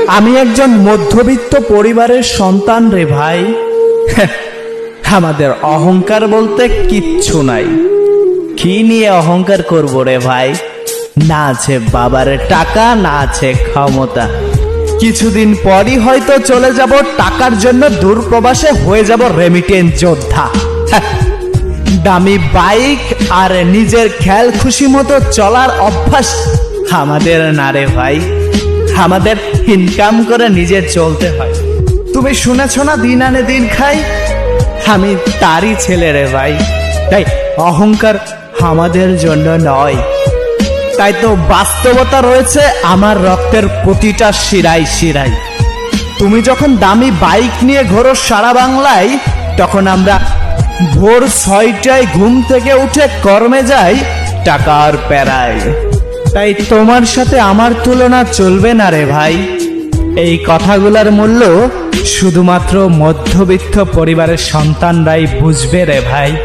আমি একজন মধ্যবিত্ত পরিবারের সন্তান রে ভাই। আমাদের অহংকার বলতে কিচ্ছু নাই। কি নিয়ে অহংকার করবো রে ভাই? না আছে বাবার টাকা, না আছে ক্ষমতা। কিছুদিন পরই হয়তো চলে যাব টাকার জন্য দূরপ্রবাসে, হয়ে যাব রেমিটেন্স যোদ্ধা। দামি বাইক আর নিজের খেয়াল খুশি মতো চলার অভ্যাস আমাদের না রে ভাই। আমাদের ইনকাম করে নিজে চলতে হয়। তুমি শুনেছ না, দিন আনে দিন খাই। আমি তারই ছেলে রে ভাই। তাই অহংকার আমাদের জন্য নয়। তাই তো বাস্তবতা রয়েছে আমার রক্তের প্রতিটা শিরায় শিরায়। তুমি যখন দামি বাইক নিয়ে ঘোরো সারা বাংলায়, তখন আমরা ভোর 6টায় ঘুম থেকে উঠে কর্মে যাই টাকার প্যারায়। তাই তোমার সাথে আমার তুলনা চলবে না রে ভাই। এই কথাগুলোর মূল্য শুধুমাত্র মধ্যবিত্ত পরিবারের সন্তানরাই বুঝবে রে ভাই।